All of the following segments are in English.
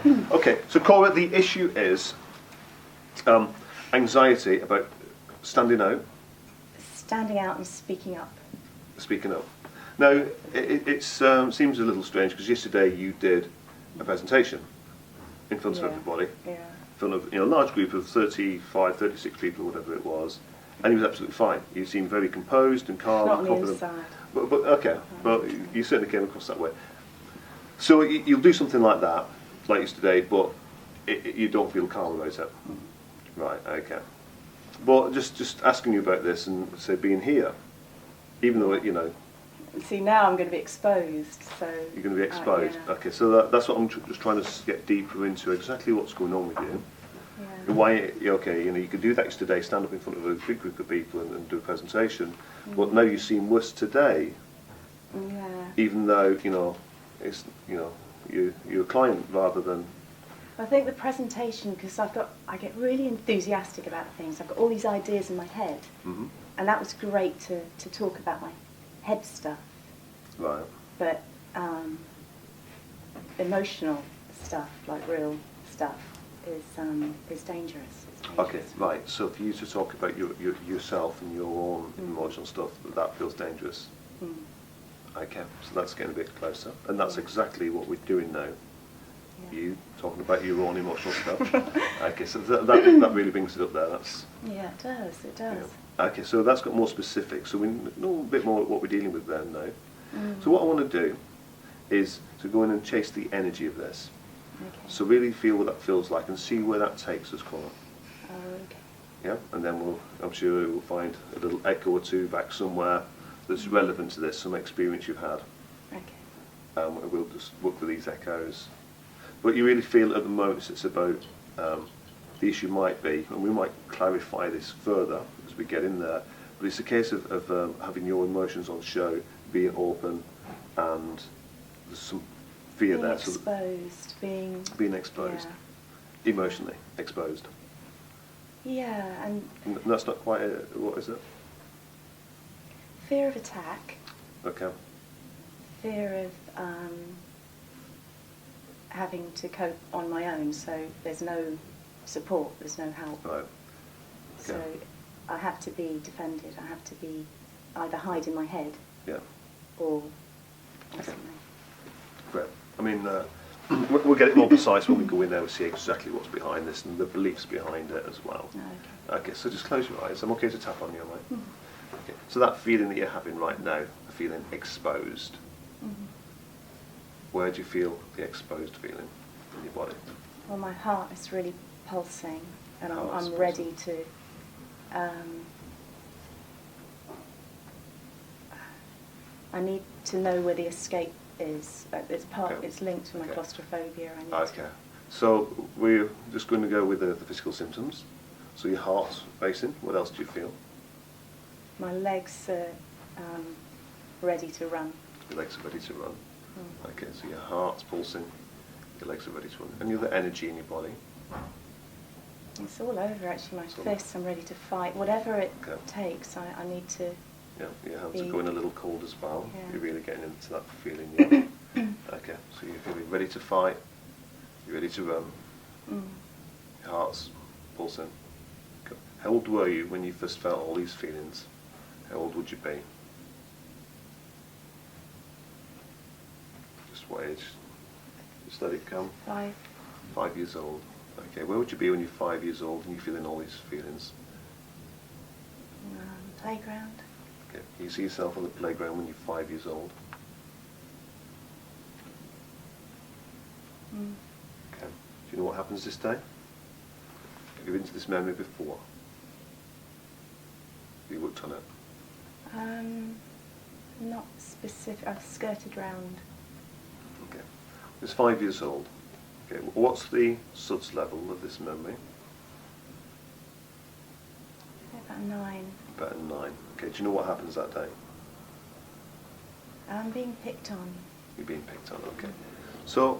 Right. Okay. So Cora, the issue is anxiety about standing out. Standing out and speaking up. Speaking up. Now, it seems a little strange because yesterday you did a presentation in front of everybody, in front of a large group of 35, 36 people, whatever it was, and you was absolutely fine. You seemed very composed and calm Not and on confident. the inside. But okay, well, you certainly came across that way. So you'll do something like that, like yesterday, but you don't feel calm about it. Right, okay. Well, just asking you about this and say being here, even though See, now I'm going to be exposed, so... You're going to be exposed. Okay, so that's what I'm just trying to get deeper into, exactly what's going on with you. And why, okay, you could do that yesterday, stand up in front of a big group of people and do a presentation, but now you seem worse today, even though, it's, you're a client rather than... I think the presentation, because I get really enthusiastic about things. I've got all these ideas in my head, and that was great to talk about my head stuff. Right. But emotional stuff, like real stuff, is dangerous. It's dangerous. Okay, right. So for you to talk about yourself and your own emotional stuff, that feels dangerous. Okay, so that's getting a bit closer, and that's exactly what we're doing now. You talking about your own emotional stuff. Okay, so that really brings it up there. That's it does. It does. Yeah. Okay, so that's got more specific. So we know a bit more what we're dealing with there now. So what I want to do is to go in and chase the energy of this. Okay. So really feel what that feels like and see where that takes us, Cora. Okay. Yeah, and then I'm sure we'll find a little echo or two back somewhere that's relevant to this, some experience you've had. Okay. We'll just look for these echoes. But you really feel at the moment it's about the issue might be, and we might clarify this further as we get in there, but it's a case of having your emotions on show, being open, and there's some fear being there. Exposed, being exposed. Emotionally exposed. Yeah, and that's not quite what is it? Fear of attack. Okay. Fear of having to cope on my own, so there's no support, there's no help. Right. Okay. So I have to be defended. I have to be either hide in my head, or something. Great. I mean, we'll get it more precise when we go in there and see exactly what's behind this and the beliefs behind it as well. Okay, so just close your eyes. I'm okay to tap on you, am I? Okay. So that feeling that you're having right now, the feeling exposed, where do you feel the exposed feeling in your body? Well, my heart is really pulsing, and I'm ready to... I need to know where the escape is. It's linked to my claustrophobia. So we're just going to go with the physical symptoms. So your heart's racing. What else do you feel? My legs are ready to run. Your legs are ready to run. Okay, so your heart's pulsing, your legs are ready to run. Any other energy in your body? It's all over actually, my fists, I'm ready to fight. Whatever it takes, I need to... Yeah, your hands are going a little cold as well. Yeah. You're really getting into that feeling, Okay, so you're feeling ready to fight, you're ready to run, your heart's pulsing. How old were you when you first felt all these feelings? How old would you be? Just what age? Just let it come? 5. 5 years old. Okay, where would you be when you're 5 years old and you're feeling all these feelings? Playground. Okay, can you see yourself on the playground when you're 5 years old? Okay. Do you know what happens this day? Have you been to this memory before? Have you worked on it? Not specific. I've skirted round. Okay. It's 5 years old. Okay. What's the SUDS level of this memory? About 9. About a 9. Okay. Do you know what happens that day? I'm being picked on. You're being picked on. Okay. So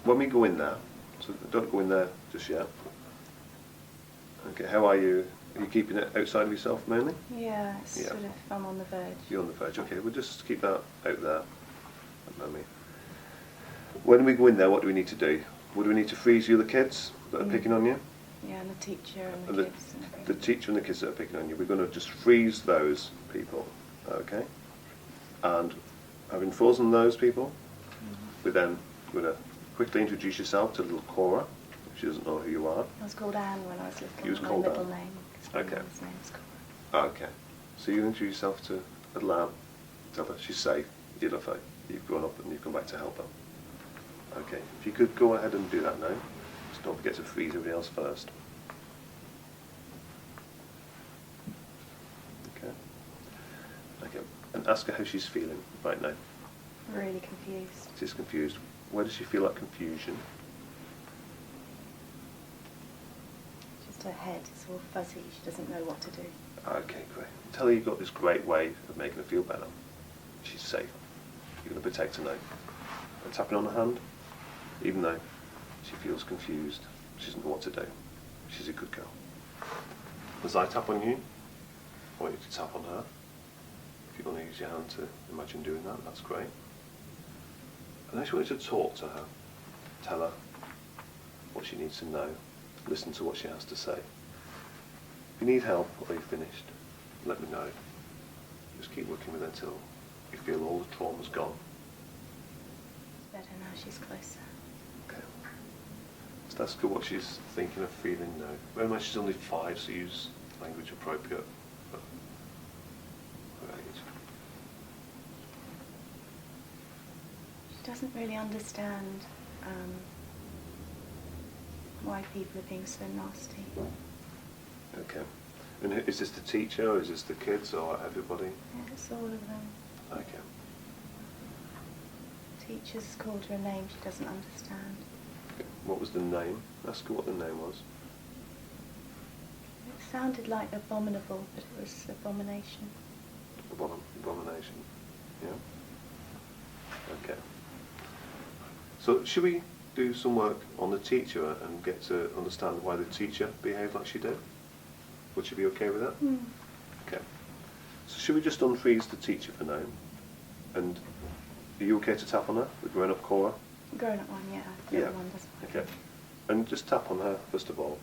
when we go in there, so don't go in there just yet. Okay. How are you? Are you keeping it outside of yourself mainly? Yeah, it's sort of, I'm on the verge. You're on the verge, okay, we'll just keep that out there. When we go in there, what do we need to do? Would we need to freeze you, the kids that are picking on you? Yeah, and the teacher and the kids. And the teacher and the kids that are picking on you, we're going to just freeze those people, okay? And having frozen those people, we're then going to quickly introduce yourself to little Cora. She doesn't know who you are. I was called Anne when I was little. You was my called middle Anne? name. Okay. His name's Cora. Okay. So you introduce yourself to little Anne. Tell her she's safe. You love her. You've grown up and you've come back to help her. Okay. If you could go ahead and do that now. Just don't forget to freeze everybody else first. Okay. Okay. And ask her how she's feeling right now. Really confused. She's confused. Where does she feel that confusion? Just her head is all fuzzy. She doesn't know what to do. Okay, great. Tell her you've got this great way of making her feel better. She's safe. You're going to protect her now. And tapping on her hand, even though she feels confused, she doesn't know what to do. She's a good girl. As I tap on you, I want you to tap on her. If you want to use your hand to imagine doing that, that's great. And I just want you to talk to her. Tell her what she needs to know. Listen to what she has to say. If you need help or you're finished, let me know. Just keep working with her until you feel all the trauma's gone. It's better now she's closer. Okay. Just ask her what she's thinking or feeling now. Bear in mind she's only 5, so use language appropriate for her age. She doesn't really understand why people are being so nasty. Okay. And is this the teacher, or is this the kids, or everybody? Yeah, it's all of them. Okay. Teacher's called her a name she doesn't understand. What was the name? Ask her what the name was. It sounded like abominable, but it was abomination. Abomination. Yeah. Okay. So should we do some work on the teacher and get to understand why the teacher behaved like she did? Would she be okay with that? Okay. So should we just unfreeze the teacher for now? And are you okay to tap on her, the grown-up Cora? Grown-up one, yeah. The other one doesn't. Okay. And just tap on her first of all.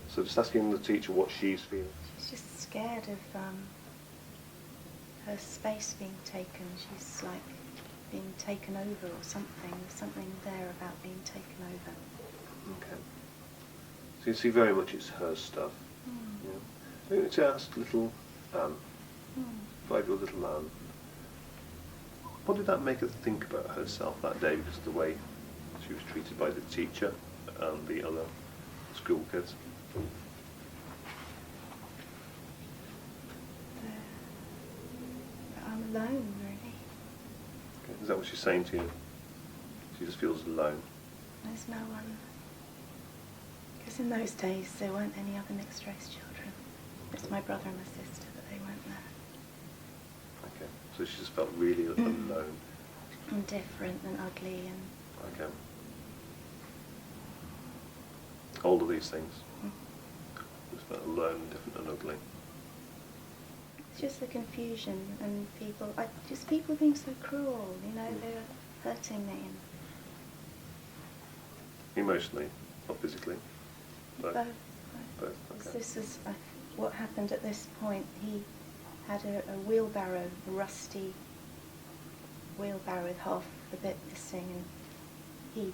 So just asking the teacher what she's feeling. She's just scared of her space being taken. She's like being taken over or something. There's something there about being taken over. Okay. So you see very much it's her stuff. Yeah. I'm going to ask little Anne, 5-year-old little Anne, what did that make her think about herself that day because of the way she was treated by the teacher and the other school kids? I'm alone, really. Okay. Is that what she's saying to you? She just feels alone. There's no one. Because in those days there weren't any other mixed race children. It's my brother and my sister, but they weren't there. Okay. So she just felt really alone. And different and ugly and... Okay. All of these things. Just felt alone, different and ugly. It's just the confusion and just people being so cruel, you know, they were hurting me. Emotionally, not physically. Both. Both. Okay. This is what happened at this point. He had a wheelbarrow, a rusty wheelbarrow with half the bit missing, and he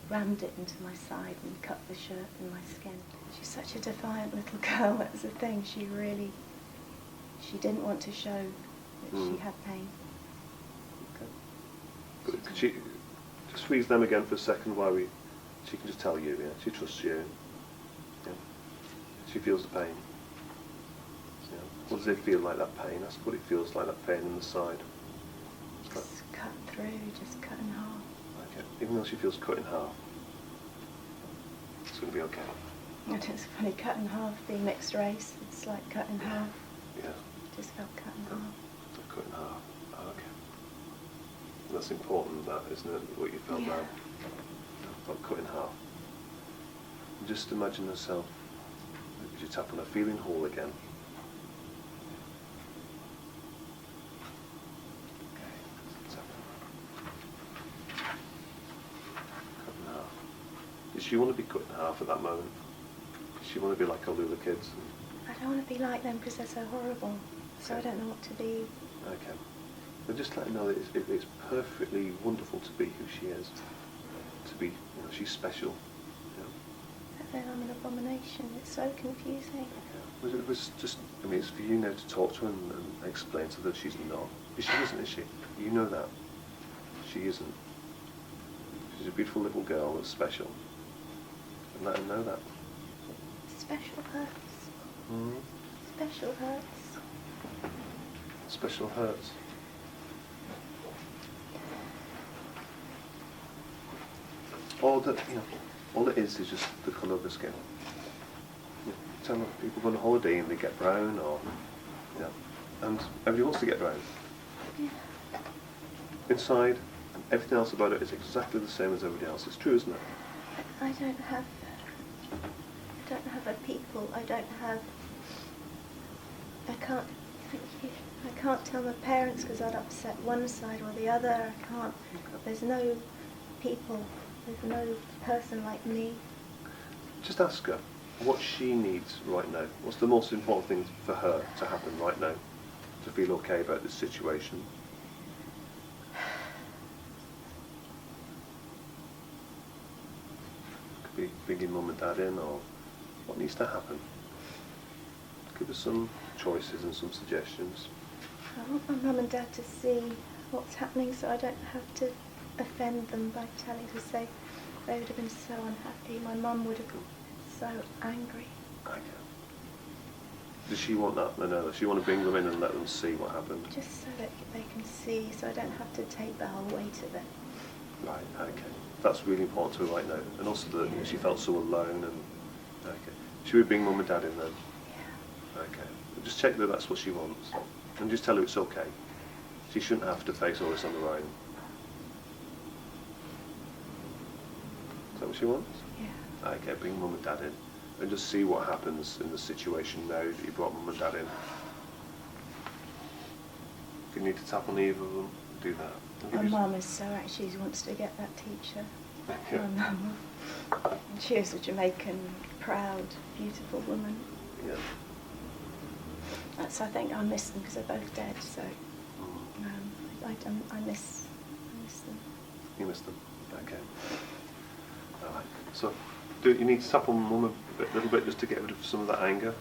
rammed it into my side and cut the shirt and my skin. She's such a defiant little girl. That was the thing. She didn't want to show that she had pain. But could she just freeze them again for a second while she can just tell you, yeah? She trusts you. Yeah. She feels the pain. Yeah. What does it feel like, that pain? Ask what it feels like, that pain in the side. Just cut through, just cut in half. Okay. Even though she feels cut in half, it's going to be okay. And it's funny, cut in half, being mixed race, it's like cut in half. Yeah. Just felt cut in half. Cut in half. Oh, okay. That's important, that, isn't it? What you felt now. Felt cut in half. And just imagine herself, as you tap on her, feeling whole again. Okay. Tap on her. Cut in half. she want to be cut in half at that moment? Does she want to be like all the other kids? I don't want to be like them because they're so horrible. So I don't know what to be. Okay. But just let her know that it's perfectly wonderful to be who she is. To be, she's special. But then I'm an abomination. It's so confusing. It was just, it's for you now to talk to her and explain to her that she's not. Because she isn't, is she? You know that. She isn't. She's a beautiful little girl that's special. And let her know that. Special hurts. Mm-hmm. Special hurts. Special hurts. All it is just the colour of the skin. Tell them people go on holiday and they get brown, or and everybody wants to get brown. Yeah. Inside, everything else about it is exactly the same as everybody else. It's true, isn't it? I don't have a people. I can't tell my parents because I'd upset one side or the other. I can't. There's no people. There's no person like me. Just ask her what she needs right now. What's the most important thing for her to happen right now to feel okay about this situation? Could be bringing mum and dad in, or what needs to happen. Give us some choices and some suggestions. I want my mum and dad to see what's happening so I don't have to offend them by telling to say they would have been so unhappy. My mum would have been so angry. Okay. Does she want that? No, does she want to bring them in and let them see what happened? Just so that they can see, so I don't have to take the whole weight of it. Right, okay. That's really important to her right now. And also that she felt so alone and... Okay. Should we bring mum and dad in then? Yeah. Okay. Just check that that's what she wants. And just tell her it's okay. She shouldn't have to face all this on her own. Is that what she wants? Yeah. Okay, bring mum and dad in. And just see what happens in the situation now that you brought mum and dad in. If you need to tap on either of them, do that. My mum is so anxious, she wants to get that teacher. Yeah. My mum. She is a Jamaican, proud, beautiful woman. Yeah. That's, I think I miss them because they're both dead, so I miss them. You miss them? Okay. Alright. So, you need to tap on mum a little bit just to get rid of some of that anger.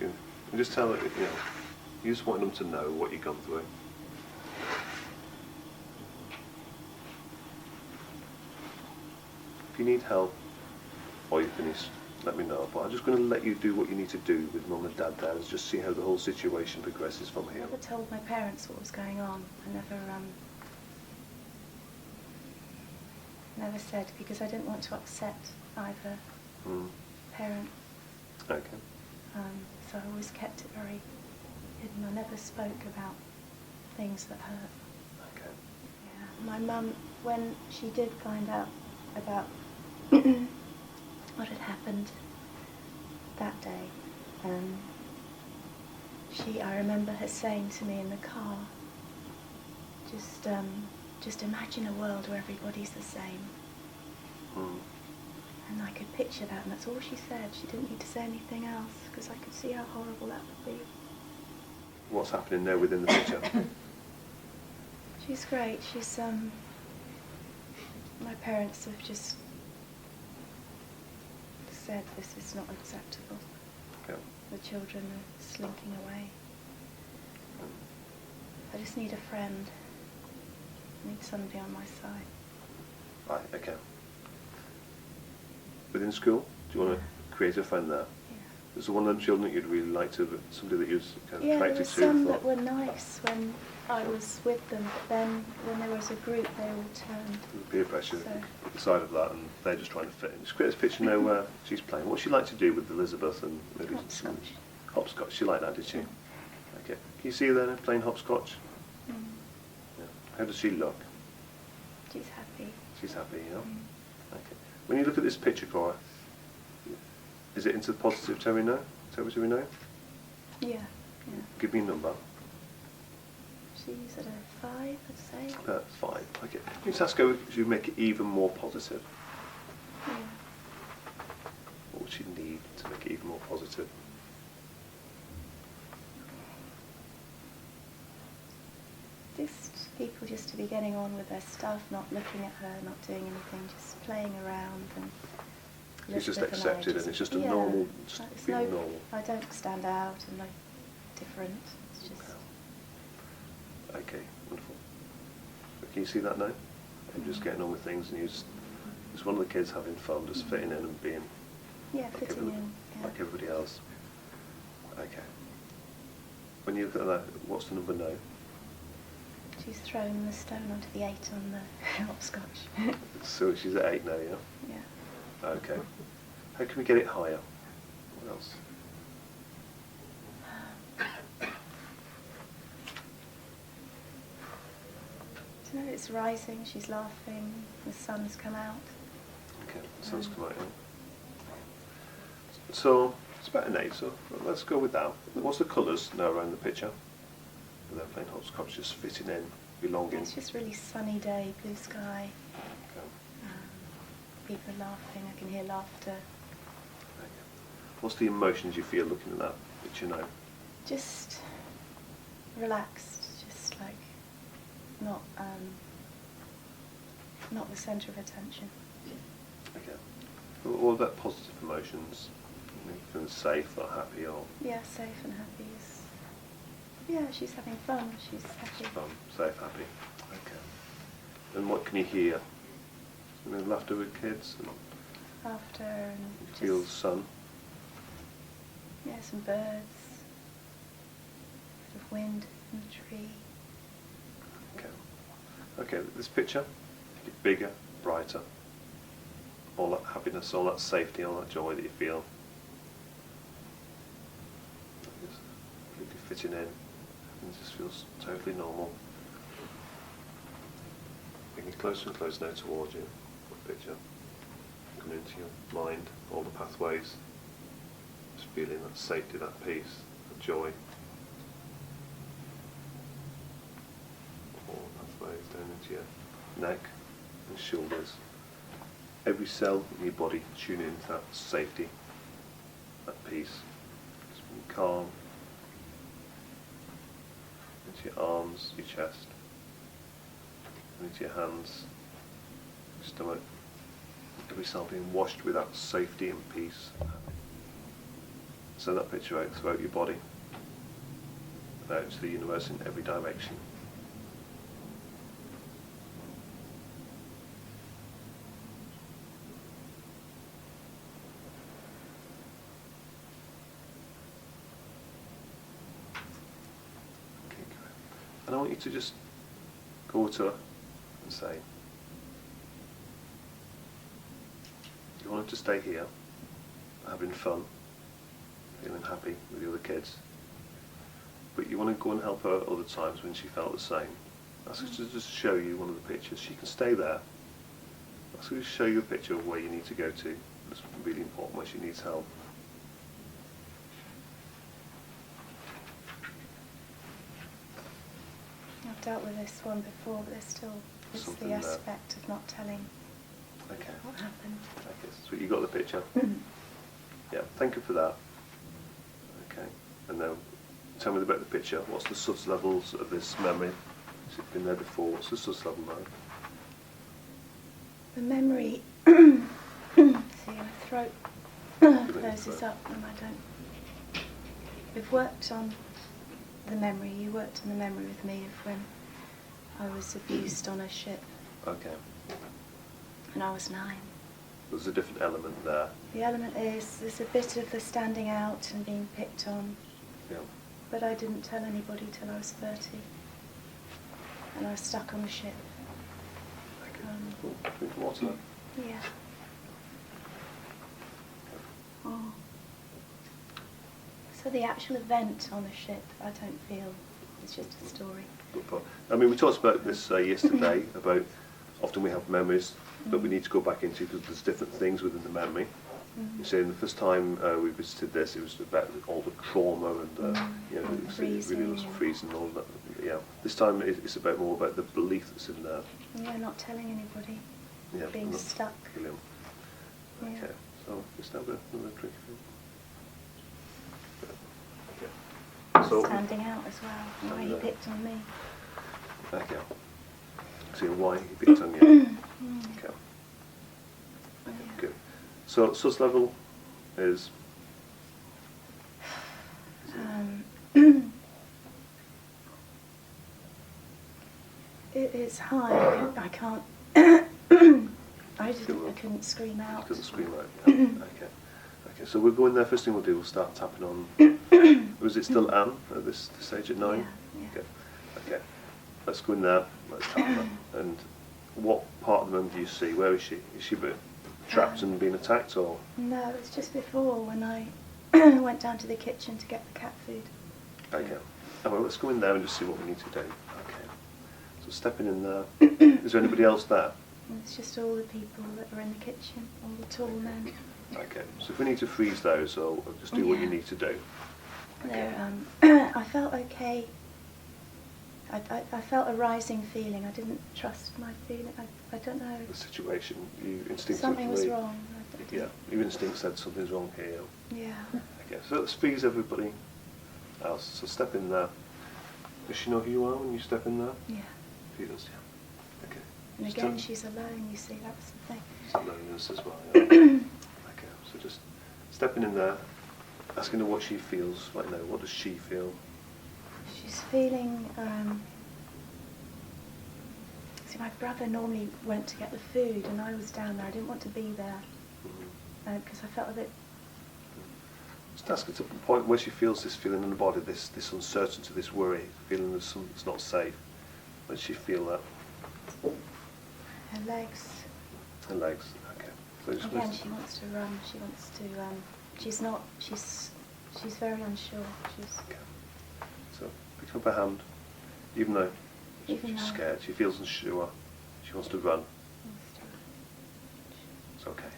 And just tell her, you just want them to know what you've gone through. If you need help or you're finished, let me know. But I'm just going to let you do what you need to do with mum and dad there and just see how the whole situation progresses from I here. never told my parents what was going on. I never said, because I didn't want to upset either parent. Okay. So I always kept it very hidden. I never spoke about things that hurt. Okay. Yeah. My mum, when she did find out about what had happened that day, I remember her saying to me in the car, just imagine a world where everybody's the same. And I could picture that, and that's all she said. She didn't need to say anything else, because I could see how horrible that would be. What's happening there within the picture? She's great. She's, my parents have just said this is not acceptable. Okay. The children are slinking away. I just need a friend. I need somebody on my side. Right, okay. Within school, do you want to create a friend there? Yeah. Is there one of them children that you'd really like to, somebody that you're kind of Yeah, there attracted were to? some that were nice when I was with them, but then when there was a group, they all turned. Peer pressure, So- the side of that, and they're just trying to fit in. Just create this picture now where she's playing. What'd she like to do with Elizabeth and maybe Hopscotch. Hopscotch. She liked that, did she? Okay. Can you see her there now playing hopscotch? Mm. Yeah. How does she look? She's happy. She's happy, Mm. Okay. When you look at this picture, Cora, is it into the positive territory now? Territory now? Yeah. Give me a number. She's at a 5, I'd say. 5. Okay. You just ask her if you make it even more positive. Yeah. need to make it even more positive. Just people just to be getting on with their stuff, not looking at her, not doing anything, just playing around and. It's just Elizabeth and I accepted, and it's just a yeah, normal, just it's being no, normal. I don't stand out and like different. It's just. Okay, wonderful. Can you see that now? I'm just getting on with things, and just one of the kids having fun, just fitting in and being Yeah, like fitting in. Yeah. like everybody else. Okay. When you look at that, what's the number now? She's thrown the stone onto the 8 on the hopscotch. So she's at 8 now, yeah? Yeah. Okay. How can we get it higher? What else? Do you know it's rising? She's laughing. The sun's come out. Okay, the sun's come out, yeah. So it's about an 8, so let's go with that. What's the colours now around the picture? And they're playing hopscotch, just fitting in, belonging. It's just really sunny day, blue sky. Okay. People are laughing. I can hear laughter. Okay. What's the emotions you feel looking at that picture now? Just relaxed. Just like not the centre of attention. Okay. What about positive emotions? Feeling safe or happy or? Yeah, safe and happy. Yeah, she's having fun. She's happy. Fun, safe, happy. Okay. And what can you hear? Laughter with kids? And Laughter and you feel the sun? Yeah, some birds. A bit of wind in the tree. Okay. Okay, this picture, get bigger, brighter. All that happiness, all that safety, all that joy that you feel. Just completely fitting in. And it just feels totally normal. Bring it closer and closer now towards you. The picture. Coming into your mind, all the pathways. Just feeling that safety, that peace, that joy. All the pathways down into your neck and shoulders. Every cell in your body tuning into that safety, that peace. Just being calm. Into your arms, your chest, and into your hands, your stomach. Every cell being washed with that safety and peace. Send that picture out throughout your body, and out to the universe in every direction. And I want you to just go to her and say, you want her to stay here, having fun, feeling happy with the other kids, but you want to go and help her at other times when she felt the same. Ask her to just show you one of the pictures. She can stay there. Ask her to show you a picture of where you need to go to. It's really important where she needs help. I've dealt with this one before, but there's still it's Something the there. aspect of not telling Okay. what happened. Okay, so you got the picture? Yeah, thank you for that. Okay, and now tell me about the picture. What's the sus levels of this memory? Has it been there before? What's the sus level now? The memory, see, my throat closes up and I don't. We've worked on the memory. You worked on the memory with me of when I was abused on a ship Okay, when I was 9. there's a different element there. The element is there's a bit of the standing out and being picked on, Yeah. but I didn't tell anybody till I was 30, and I was stuck on the ship. Okay. Cool. Drink some water. Yeah. Oh. So the actual event on the ship, I don't feel, it's just a story. Good point. I mean, we talked about this yesterday, about often we have memories that we need to go back into because there's different things within the memory. You say the first time we visited this, it was about all the trauma and you know, it really was freezing and all that. Yeah. This time it's about more about the belief that's in there. Yeah, not telling anybody. Yeah. Being not- stuck. Brilliant. Yeah. Okay. So just have another drink. So standing out as well. Why he picked on me. Okay. See why he picked on you. Okay. Good. So sus level is. It's high. I can't. I couldn't scream out. You couldn't scream out. Yeah. Okay. Okay. So we'll go in there. First thing we'll do, we'll start tapping on. Was it still Anne at this stage at 9? Yeah. Okay. Okay. Let's go in there. Let's tap her. And what part of the room do you see? Where is she? Is she trapped and being attacked, or? No, it was just before when I went down to the kitchen to get the cat food. Okay. Oh, well, let's go in there and just see what we need to do. Okay. So stepping in there. Is there anybody else there? And it's just all the people that are in the kitchen, all the tall men. Okay. So if we need to freeze those, or just do what you need to do. I felt okay. I felt a rising feeling. I didn't trust my feeling. I don't know. The situation, you instinctively. Something was wrong. Yeah, your instinct said something's wrong here. Yeah. Okay, so let's freeze everybody else. So step in there. Does she know who you are when you step in there? Yeah. She does, yeah. Okay. And Just again, she's alone. You see, that's the thing. She's loneliness as well. Yeah. Okay, so just stepping in there, asking her what she feels right now. What does she feel? She's feeling. See, my brother normally went to get the food, and I was down there. I didn't want to be there because I felt a bit. Just ask her to the point where she feels this feeling in the body, this uncertainty, this worry, feeling that it's not safe. When she feel that? Her legs. Her legs. Okay. So just Again, she wants to run. She wants to. She's not. She's very unsure. She's. Okay. So pick up her hand, even though she's though- scared. She feels unsure. She wants to run. It's okay.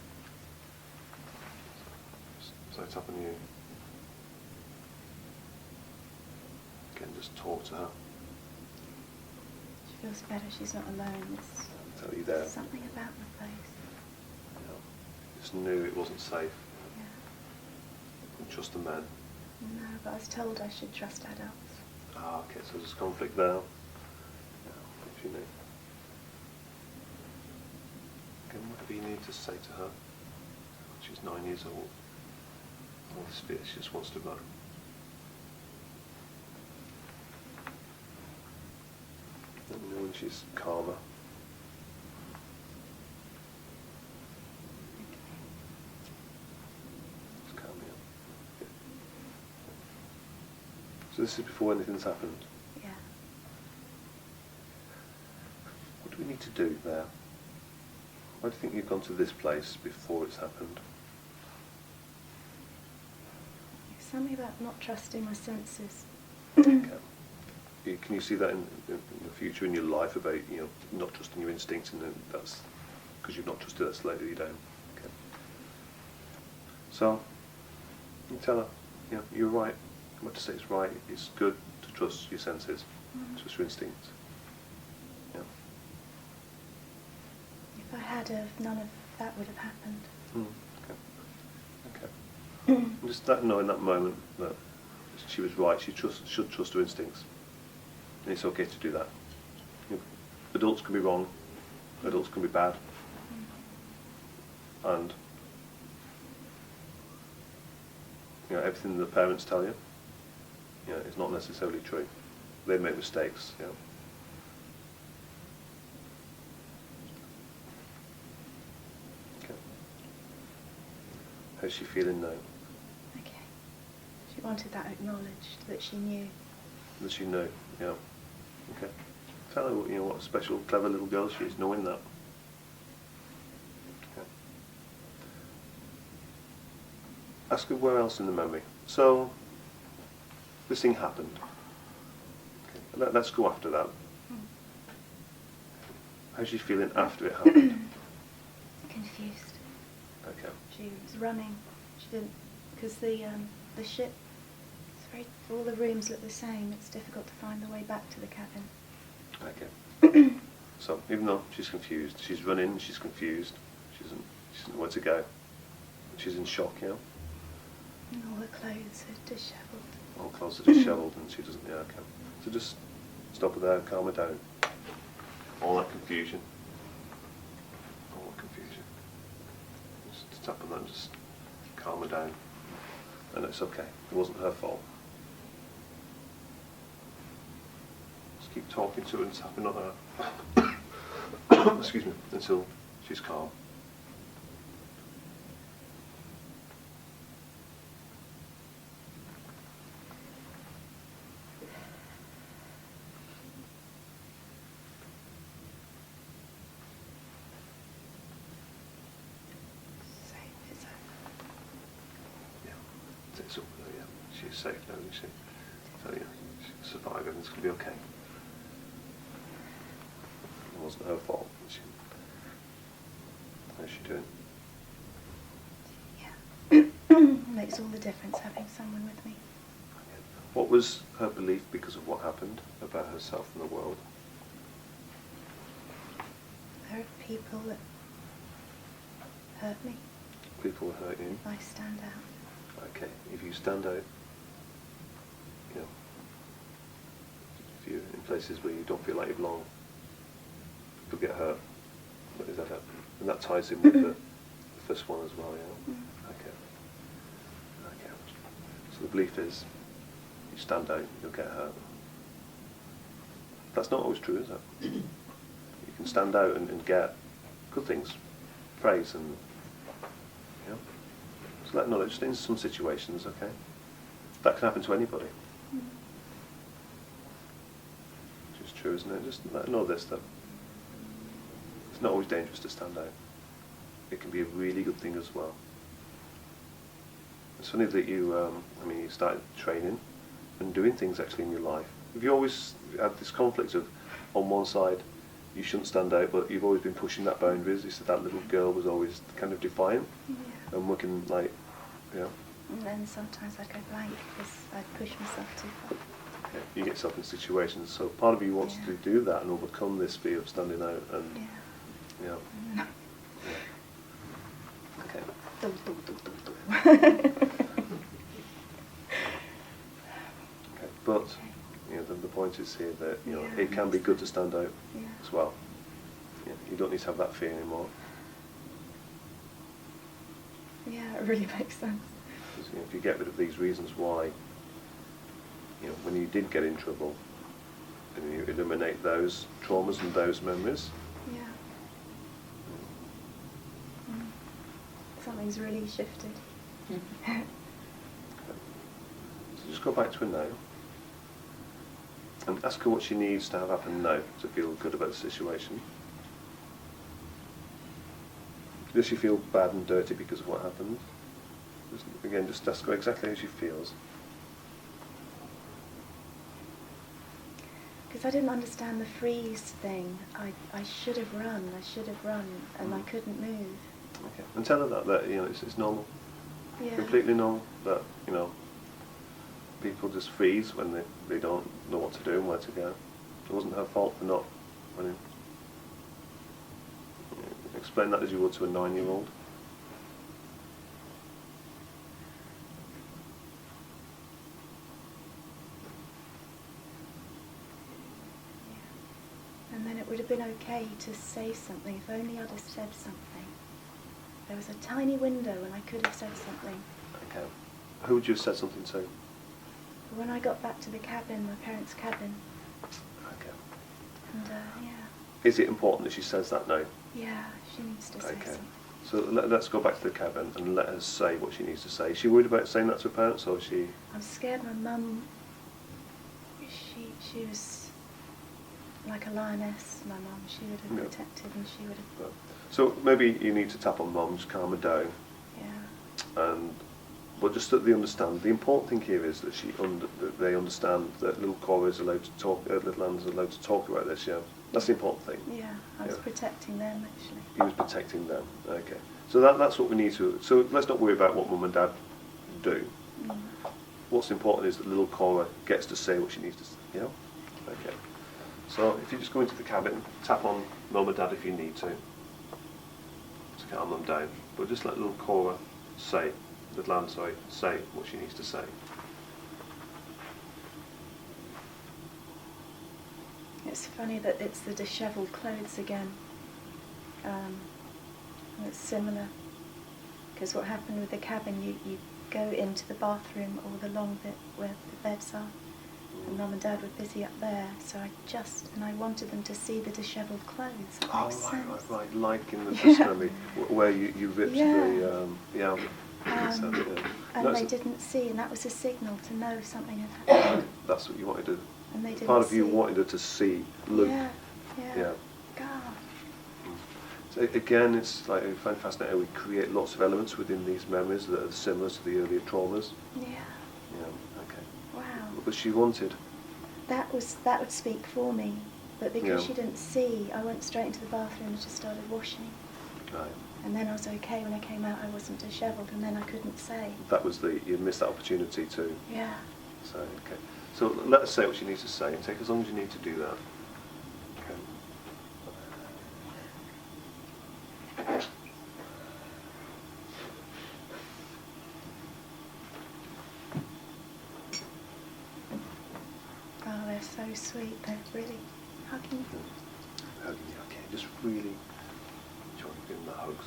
So it's up on you. Again, just talk to her. She feels better. She's not alone. It's Tell you there. something about the place. You know, just knew it wasn't safe. Yeah. Couldn't trust the men. No, but I was told I should trust adults. Ah, okay. So there's conflict there. Yeah, if you need. Again, whatever you need to say to her. She's 9 years old. All this fear, she just wants to run. Let me know when she's calmer. Just calm me up. Yeah. So this is before anything's happened. Yeah. What do we need to do there? Why do you think you've gone to this place before it's happened? Something about not trusting my senses. Okay. Can you see that in the future in your life about not trusting your instincts, and then that's because you've not trusted that slowly you down? Okay. So you tell her, you're right. What to say is right. It's good to trust your senses, trust your instincts. Yeah. If I had have, none of that would have happened. Okay. Okay. Just that know in that moment that she was right. She should trust her instincts. And it's okay to do that. Adults can be wrong, adults can be bad, and everything the parents tell you, is not necessarily true. They make mistakes. Okay. How's she feeling now? Okay. She wanted that acknowledged, that she knew. That she knew, yeah. Okay. Tell her what a special, clever little girl she is, knowing that. Okay. Ask her where else in the memory. So, this thing happened. Okay. Let's go after that. How's she feeling after it happened? Confused. Okay. She was running. She didn't, because the ship, all the rooms look the same. It's difficult to find the way back to the cabin. Okay. So even though she's confused, she's running, she's confused, she doesn't know where to go. She's in shock, And all the clothes are dishevelled. All clothes are dishevelled and she doesn't, yeah, okay. So just stop her there, calm her down. All that confusion. All that confusion. Just tap on that and just calm her down. And it's okay. It wasn't her fault. Just keep talking to her and tapping on her. Excuse me, until she's calm. It's up with her, yeah. She's safe now, isn't she? So yeah, she'll survive and it's going to be okay. It wasn't her fault. How's she doing? Yeah. Makes all the difference having someone with me. What was her belief because of what happened about herself and the world? There are people that hurt me. People will hurt you. I stand out. Okay, if you stand out, you know, if you're in places where you don't feel like you belong, people get hurt. Is that it? And that ties in with the first one as well, yeah? Okay. Okay. So the belief is, you stand out, you'll get hurt. That's not always true, is it? You can stand out and get good things, praise and, you know. So let knowledge in some situations, okay? That can happen to anybody. Which is true, isn't it? Just let know this, that it's not always dangerous to stand out. It can be a really good thing as well. It's funny that you started training and doing things actually in your life. Have you always had this conflict of, on one side, you shouldn't stand out, but you've always been pushing that boundaries? You said that little girl was always kind of defiant. Yeah. And working like, yeah. And then sometimes I'd go blank because I'd push myself too far. Okay. You get yourself in situations, so part of you wants to do that and overcome this fear of standing out and, yeah. Yeah. Okay. Okay. Okay. But, you know, the point is here that, you know, it can be good to stand out as well. Yeah. You don't need to have that fear anymore. Yeah, it really makes sense. Because, you know, if you get rid of these reasons why, you know, when you did get in trouble, and you eliminate those traumas and those memories. Yeah. Something's really shifted. Okay. So just go back to her now and ask her what she needs to have happen now to feel good about the situation. Does she feel bad and dirty because of what happened? Again, just ask her exactly how she feels. Because I didn't understand the freeze thing. I should have run, and I couldn't move. Okay. And tell her that you know, it's normal. Yeah. Completely normal that, you know, people just freeze when they don't know what to do and where to go. It wasn't her fault for not running. Explain that as you would to a 9-year-old. And then it would have been okay to say something if only I'd have said something. There was a tiny window and I could have said something. Okay. Who would you have said something to? When I got back to the cabin, my parents' cabin, Okay. and yeah. Is it important that she says that now? Yeah, she needs to say Okay. something. So let's go back to the cabin and let her say what she needs to say. Is she worried about saying that to her parents, or is she... I'm scared my mum, she was like a lioness, my mum. She would have protected and she would have... So maybe you need to tap on mum, just calm her down. Yeah. But just that they understand. The important thing here is that that they understand that little Cora is allowed to talk, little Anna's allowed to talk about this, yeah? That's the important thing. Yeah, I was protecting them actually. He was protecting them, okay. So that's what we need to... So let's not worry about what mum and dad do. What's important is that little Cora gets to say what she needs to say, you know? Okay. So if you just go into the cabin, tap on mum and dad if you need to calm them down. But just let little Cora say Lan, sorry, say what she needs to say. It's funny that it's the dishevelled clothes again. It's similar, because what happened with the cabin, you go into the bathroom or the long bit where the beds are, and Mum and Dad were busy up there, so I wanted them to see the dishevelled clothes. That makes sense. Right, like in the pastrami, where you ripped the, and they didn't see, and that was a signal to know something had happened. That's what you wanted to, And they didn't part of see. you wanted her to see Luke. Yeah. God. So again, it's like, I find fascinating how we create lots of elements within these memories that are similar to the earlier traumas. Yeah. Yeah, okay. Wow. But she wanted. That would speak for me, but because she didn't see, I went straight into the bathroom and just started washing. Right. And then I was okay. When I came out, I wasn't dishevelled, and then I couldn't say. That was you missed that opportunity too. Yeah. So, okay. So let us say what she needs to say, and take as long as you need to do that. Okay. Oh, they're so sweet. They're really hugging. Hugging you, okay. Just really enjoy giving the hugs.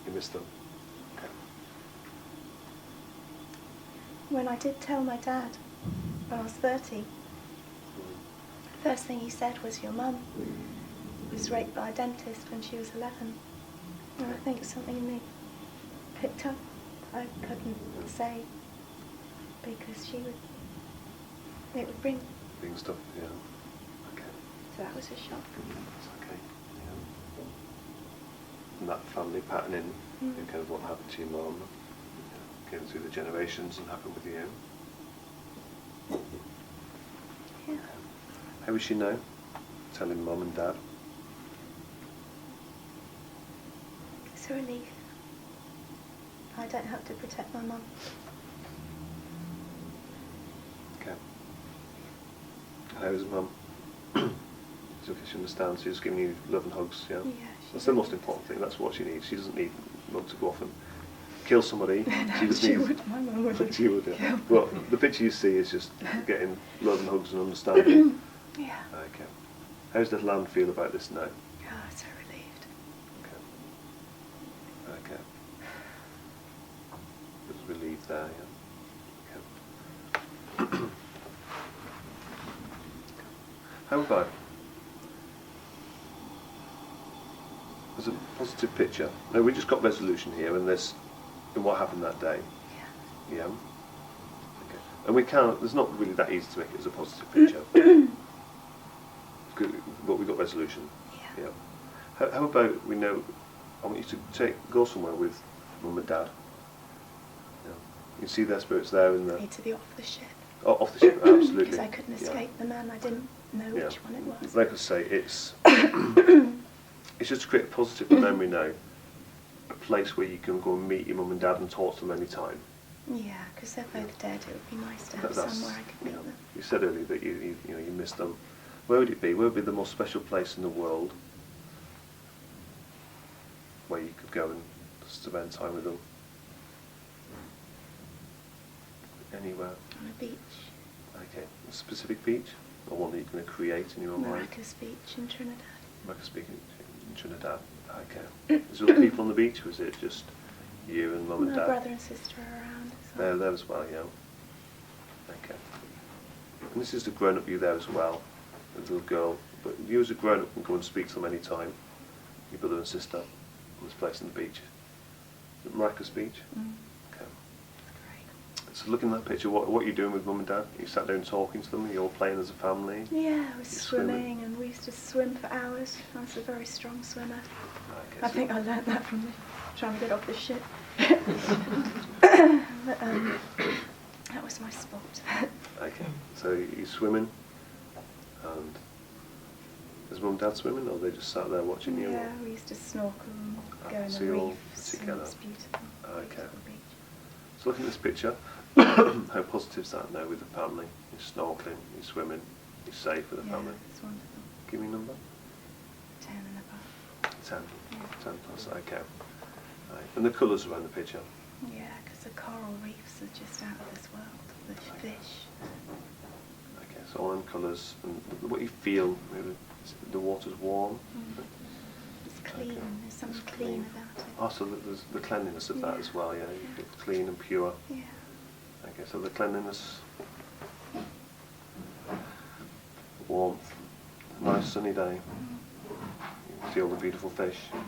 You missed them. Okay. When I did tell my dad when I was 30, first thing he said was, your mum was raped by a dentist when she was 11. And I think something in me picked up. I couldn't say because it would bring stuff, yeah. Okay. So that was a shock. That's okay. Yeah. And that family patterning, kind of what happened to your mum, going through the generations and happened with you. Yeah. How is she now? Telling Mum and Dad? It's a relief. I don't have to protect my mum. Okay. How is Mum? So she understands, she's giving you love and hugs, yeah? Yeah. That's the most important thing, that's what she needs. She doesn't need Mum to go off and kill somebody. She would, my mum would. She would, yeah. Well, the picture you see is just getting love and hugs and understanding. Yeah. Okay. How does Lan feel about this now? Oh, so relieved. Okay. There's relief there, yeah. Okay. How about, there's a positive picture. Now we just got resolution here in this, in what happened that day. Yeah. Yeah. Okay. And we can't, there's not really that easy to make it as a positive picture. Good, but we got resolution. Yeah. Yeah. How about, we know, I want you to go somewhere with Mum and Dad. Yeah. You can see their spirits there in the... Need to be off the ship. Oh, off the ship, absolutely. Because I couldn't escape the man. I didn't know which one it was. Like I say, it's it's just to create a positive memory now. A place where you can go and meet your Mum and Dad and talk to them any time. Yeah, because they're both dead. It would be nice to have somewhere I could meet them. You said earlier that you missed them. Where would it be? Where would be the most special place in the world where you could go and spend time with them? Anywhere. On a beach. Okay. A specific beach? Or one that you're going to create in your own mind? Maracas Beach in Trinidad. Maracas Beach in Trinidad. Okay. Is there other people on the beach, or is it just you and Mum and Dad? My brother and sister are around as well. They're there as well, yeah. Okay. And this is the grown-up you there as well, the little girl. But you as a grown-up can go and speak to them any time. Your brother and sister on this place on the beach. Is it Maracas Beach? Okay. Great. So looking at that picture, what are you doing with Mum and Dad? You sat down talking to them, you're all playing as a family? Yeah, I was You're swimming, and we used to swim for hours. I was a very strong swimmer. Okay, I so think I learnt that from trying to get off the ship. But, that was my sport. okay, so you're swimming, and is Mum and Dad swimming, or they just sat there watching you? Yeah, we used to snorkel and go in So the you're all reefs. And together. it's beautiful. Okay. Beautiful beach. So looking at this picture, how positive is that now with the family? You're snorkeling, you're swimming, you're safe with the Yeah, family. it's wonderful. Give me a number. 10 and above. 10. 10 plus, okay. Right. And the colours around the picture? Yeah, because the coral reefs are just out of this world, the fish. Okay, so all in colours, and what you feel, maybe the water's warm? It's clean, Okay. there's something It's clean about it. Oh, so there's the cleanliness of that Yeah. as well, yeah, Yeah. it's clean and pure. Yeah. Okay, so the cleanliness, warmth, nice sunny day, you feel the beautiful fish. Yeah, I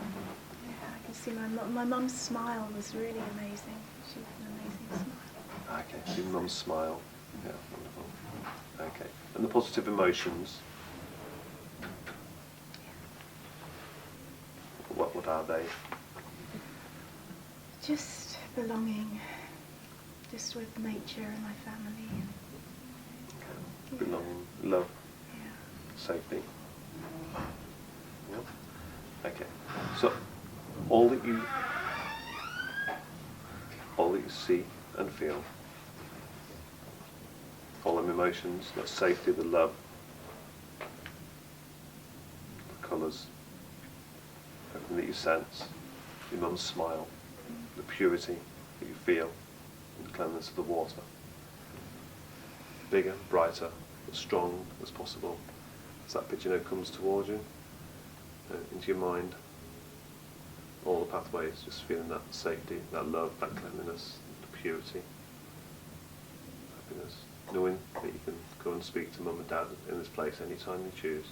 can see my mum's smile was really amazing. She had an amazing smile. Okay, see mum's smile, yeah, wonderful. Okay, and the positive emotions, what are they? Just belonging, just with nature and my family. And Okay. Belonging, love, yeah. safety. Yep. Okay. So all that you see and feel, all them emotions, that safety, the love, the colours, everything that you sense, your mum's smile, the purity that you feel, and the cleanliness of the water. Bigger, brighter, as strong as possible. As that picture now comes towards you, into your mind, all the pathways, just feeling that safety, that love, that cleanliness, the purity, happiness, knowing that you can go and speak to mum and dad in this place anytime you choose.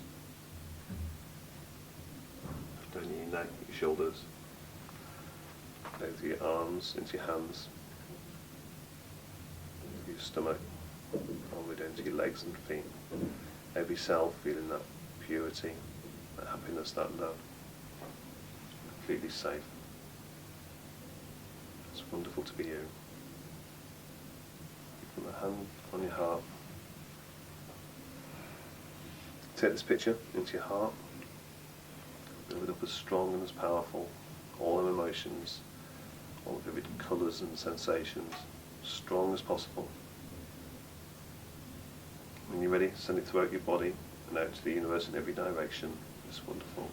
Down your neck, your shoulders, down to your arms, into your hands, your stomach, all the way down to your legs and feet. Every cell feeling that purity, that happiness, that love. Completely safe. It's wonderful to be you. Put a hand on your heart. Take this picture into your heart. Build it up as strong and as powerful. All the emotions, all the vivid colours and sensations, strong as possible. When you're ready, send it throughout your body and out to the universe in every direction. This wonderful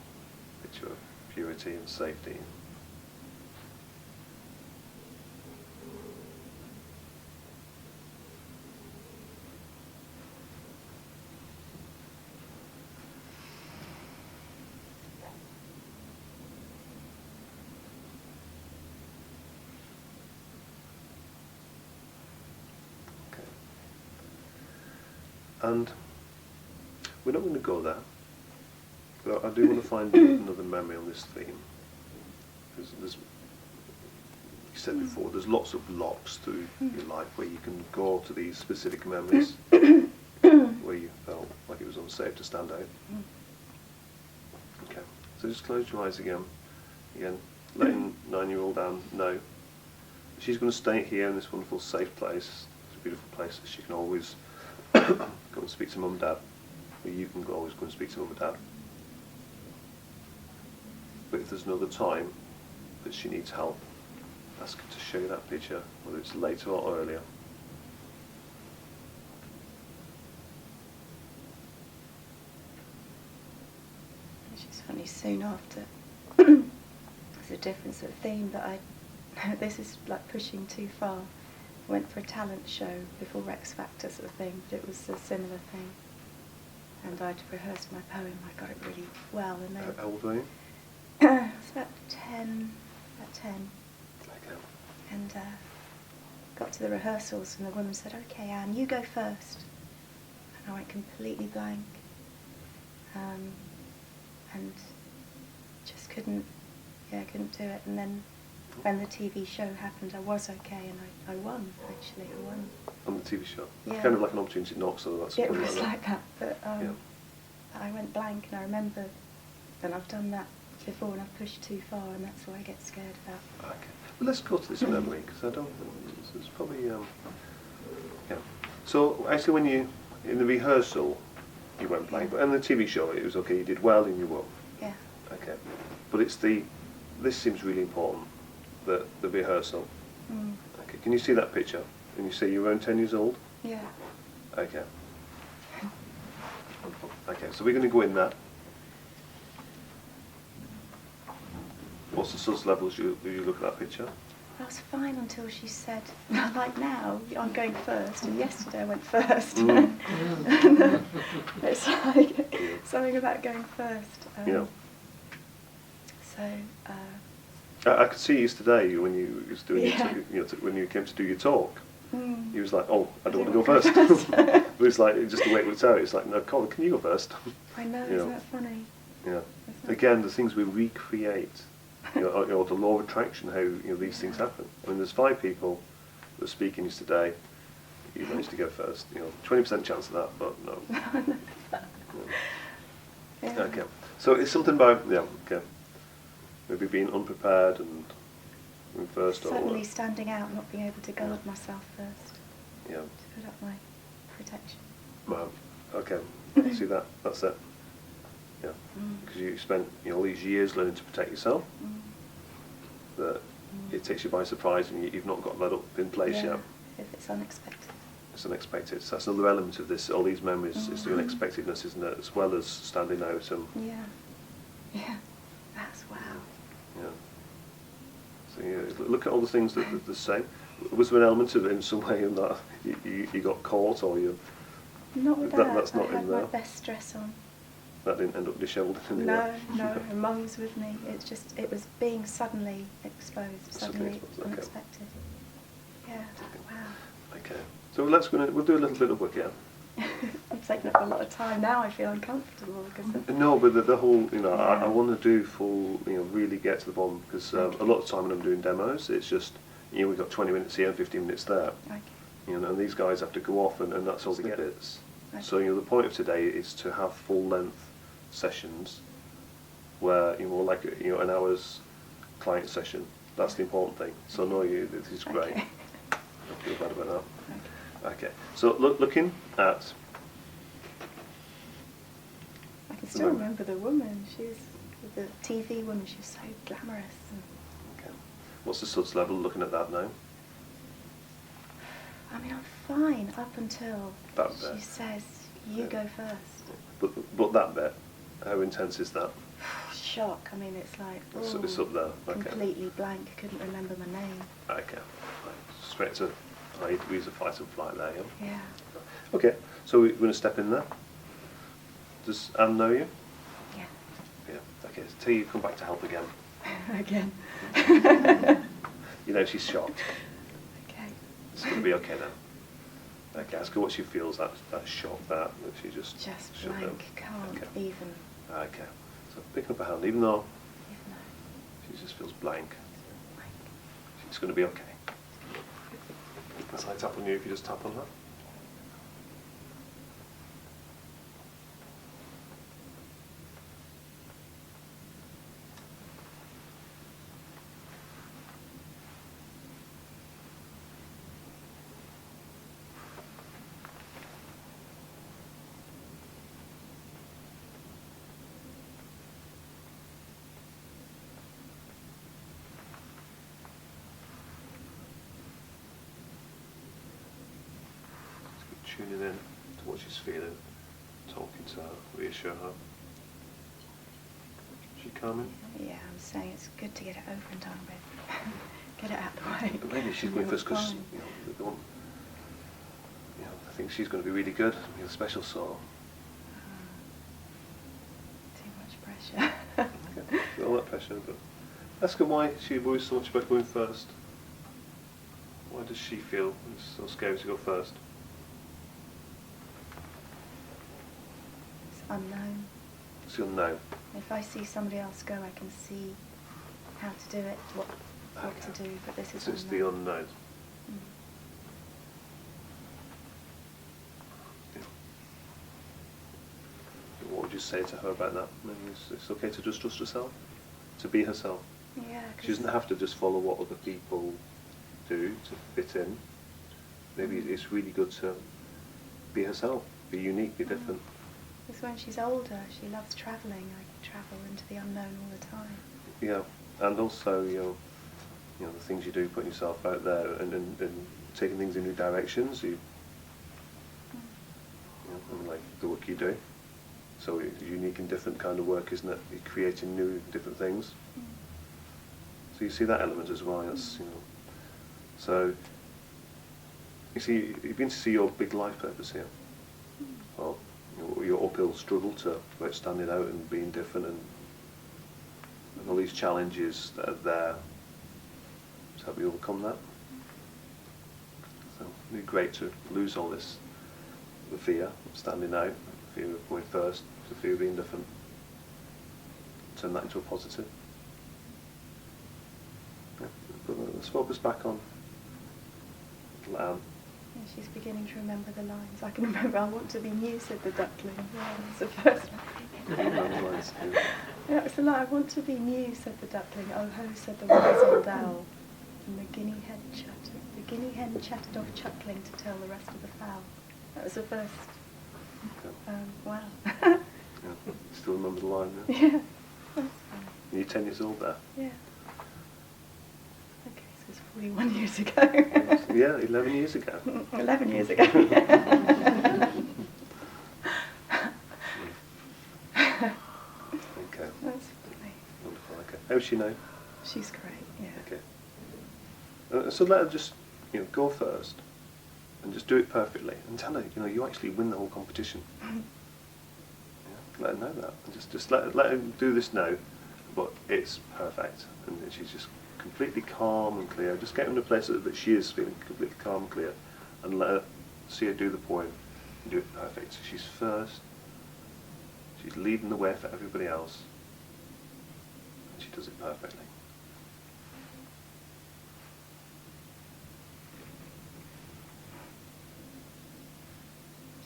picture of purity and safety. And we're not going to go there, but I do want to find another memory on this theme. Because there's, you said before, there's lots of locks through your life where you can go to these specific memories where you felt like it was unsafe to stand out. Okay, so just close your eyes again. Again, letting 9-year-old Anne know she's going to stay here in this wonderful safe place. It's a beautiful place that she can always go and speak to mum and dad, or you can always go and speak to mum and dad. But if there's another time that she needs help, ask her to show you that picture, whether it's later or earlier. It's funny, soon after, there's a difference of theme, but this is like pushing too far. I went for a talent show before X Factor sort of thing, but it was a similar thing. And I'd rehearsed my poem, I got it really well, and then... How old were you? I was about 10. Okay. And got to the rehearsals, and the woman said, "Okay, Anne, you go first." And I went completely blank. And just couldn't do it. And then when the TV show happened, I was okay, and I won, actually, I won. On the TV show? Yeah. Kind of like an opportunity knock, so that's It something was like that, but Yeah. I went blank, and I remember, and I've done that before, and I've pushed too far, and that's what I get scared about. Okay. Well, let's go to this memory, because I don't... It's probably... yeah. So, actually, when you... In the rehearsal, you went blank, but in the TV show, it was okay, you did well, and you won. Yeah. Okay. But it's the... This seems really important, the rehearsal. Okay. Can you see that picture? And you say you were around 10 years old? Yeah. Okay. Okay, so we're going to go in that. what's the SUDS levels you look at that picture? I was fine until she said, like now, I'm going first, and yesterday I went first. And, it's like something about going first. Yeah. So. I could see yesterday when you was doing Yeah. when you came to do your talk. Mm. He was like, "Oh, I don't want to go first." But it's like just the way it worked out. It's like, "No, Colin, can you go first?" I know, You isn't know. that funny? Yeah. Isn't Again, the things we recreate, or the law of attraction, how these things happen. I mean, there's 5 people that are speaking yesterday. You managed to go first. 20% chance of that, but no. Yeah. Okay. So it's something about okay. Maybe being unprepared and going first, Suddenly standing out, not being able to guard myself first. Yeah. To put up my protection. Well, okay. See that? That's it. Yeah. Because you spent all these years learning to protect yourself. That it takes you by surprise, and you've not got that up in place yet. If it's unexpected. It's unexpected. So that's another element of this. All these memories, it's the unexpectedness, isn't it? As well as standing out and. Yeah. Yeah. That's wow. Yeah. So look at all the things that they're saying. Was there an element of it in some way in that you got caught, or you? Not with that. That's not I had in my there. best dress on. That didn't end up dishevelled in any No, way? no. And Mum was with me. It was being suddenly exposed, suddenly exposed, okay. unexpected. Yeah. Wow. Okay. So we'll do a little bit of work here. I'm taking up a lot of time now. I feel uncomfortable because. No, but the whole, Yeah. I want to do full, really get to the bottom, because a lot of time when I'm doing demos, it's just, we've got 20 minutes here and 15 minutes there. Okay. And these guys have to go off, and that's all they get. Okay. So, the point of today is to have full-length sessions where, like, an hour's client session. That's the important thing. So, no, this is great. Okay. Don't feel bad about that. Okay. Okay. So, looking at... I can still remember the woman. She was the TV woman. She was so glamorous. Okay. What's the SUDS level looking at that now? I mean, I'm fine up until That she bit. says, "You Yeah. go first." But that bit, how intense is that? Shock. I mean, it's like It's up there. Okay. completely blank. Couldn't remember my name. Okay. Right. Straight to high degrees of fight and flight there, yeah? Yeah. Okay, so we're going to step in there. Does Anne know you? Yeah. Yeah. Okay, so till you come back to help again. Again. She's shocked. Okay. It's going to be okay now. Okay, ask her what she feels, that shock, that she just shut down. Blank. Can't Okay. even. Okay, so picking up her hand, even though Even though she just feels blank, it's blank. it's going to be okay. As I tap on you, if you just tap on that. Tuning in to what she's feeling, talking to her, reassure her. She calming? Yeah, I'm saying it's good to get it over and done with. Get it out of the way. But maybe she's going And first it's because fine. I think she's going to be really good. You're special sort. Too much pressure. Okay. All that pressure, but ask her why she worries so much about going first. Why does she feel it's so scary to go first? It's unknown. It's the unknown. If I see somebody else go, I can see how to do it, what Okay. to do, but this is So it's unknown. the unknown. Mm. Yeah. What would you say to her about that? Maybe it's okay to just trust herself, to be herself. Yeah, She doesn't have to just follow what other people do to fit in. Maybe it's really good to be herself, be unique, be different. Because when she's older, she loves travelling. I travel into the unknown all the time. Yeah, and also the things you do, putting yourself out there and taking things in new directions. Like the work you do. So it's unique and different kind of work, isn't it? You're creating new, different things. So you see that element as well. That's, you know. So you see, you begin to see your big life purpose here. Well, your uphill struggle about standing out and being different, and all these challenges that are there to help you overcome that. So it'd be great to lose all this, the fear of standing out, the fear of going first, the fear of being different. Turn that into a positive. Yeah. But let's focus back on Anne. Yeah, she's beginning to remember the lines. I can remember, "I want to be new," said the duckling. Yeah, that's the first one. Remember the lines, yeah. Yeah, it's a lie. "I want to be new," said the duckling. "Oh ho," said the wise old owl. And the guinea hen chattered off chuckling to tell the rest of the fowl. That was the first. Okay. Wow. Yeah. You still remember the line, yeah? Yeah. That's fine. You're 10 years old there. Yeah. Okay, so it's 41 years ago. Yeah, 11 years ago. 11 years ago. Okay. That's funny. Wonderful. Okay. How's she now? She's great, yeah. Okay. So let her just, go first, and just do it perfectly, and tell her, you actually win the whole competition. Yeah, let her know that, and just let her do this now, but it's perfect, and she's just completely calm and clear. Just get her in a place that she is feeling completely calm and clear, and let her see her do the poem and do it perfect. So she's first. She's leading the way for everybody else, and she does it perfectly.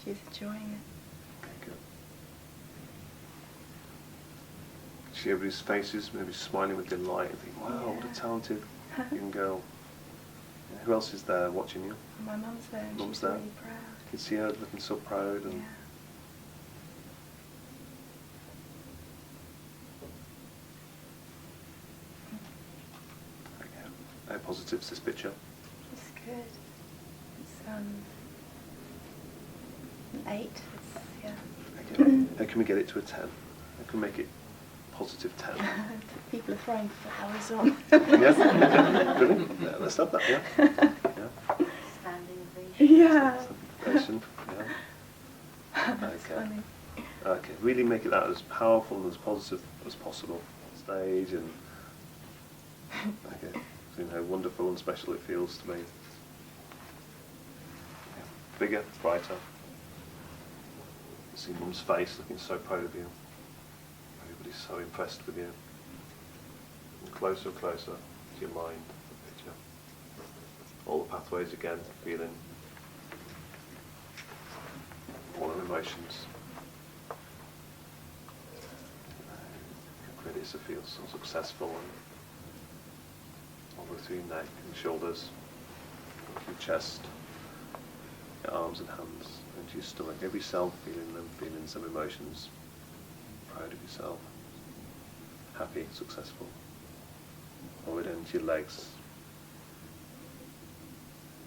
She's enjoying it. Okay, good. See everybody's faces, maybe smiling with delight and think, wow, what a talented young girl. Yeah, who else is there watching you? My mum's there and Mum's she's there. really proud. You can see her looking so proud. And Yeah. okay. How positive is this picture? It's good. It's an 8. It's, yeah. Okay. How can we get it to a 10? How can we make it positive 10? People are throwing flowers on. Yeah? Brilliant. Yeah, let's have that, yeah? Yeah. Standing ovation. Yeah. Patient, yeah. That's funny. Okay, really make it that as powerful and as positive as possible on stage, and okay, seeing how wonderful and special it feels to me. Yeah. Bigger, brighter. You see Mum's face looking so proud of you. Everybody's so impressed with you. And closer and closer to your mind, the picture. All the pathways again, feeling all the emotions. How great it is to feel so successful, and all the way through your neck and shoulders, your chest, your arms and hands, and your stomach. Every cell feeling them, feeling some emotions. Proud of yourself, happy, successful. All the way down to your legs,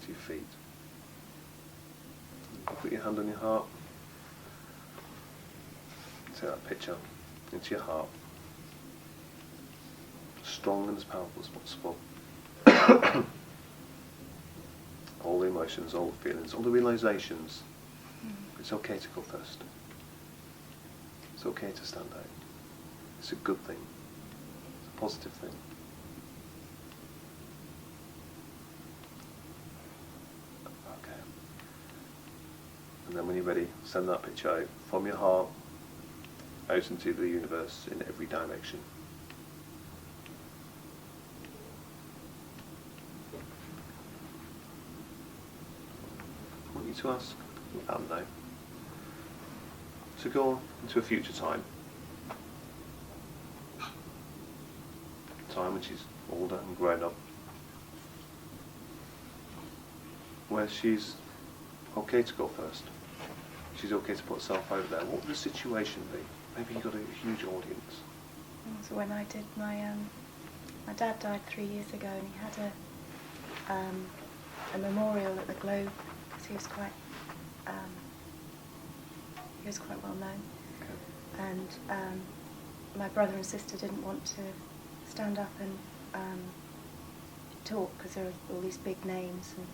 to your feet. Put your hand on your heart. Take that picture into your heart. Strong and as powerful as possible. All the emotions, all the feelings, all the realizations. It's okay to go first. It's okay to stand out. It's a good thing. It's a positive thing. Okay. And then when you're ready, send that picture out from your heart out into the universe in every direction. I want you to ask Anne now to go into a future time. Time when she's older and grown up. Where she's okay to go first. She's okay to put herself out there. What would the situation be? Maybe you've got a huge audience. So when I did my dad died 3 years ago, and he had a memorial at the Globe, because he was quite well known. Okay. And my brother and sister didn't want to stand up and talk, because there are all these big names, and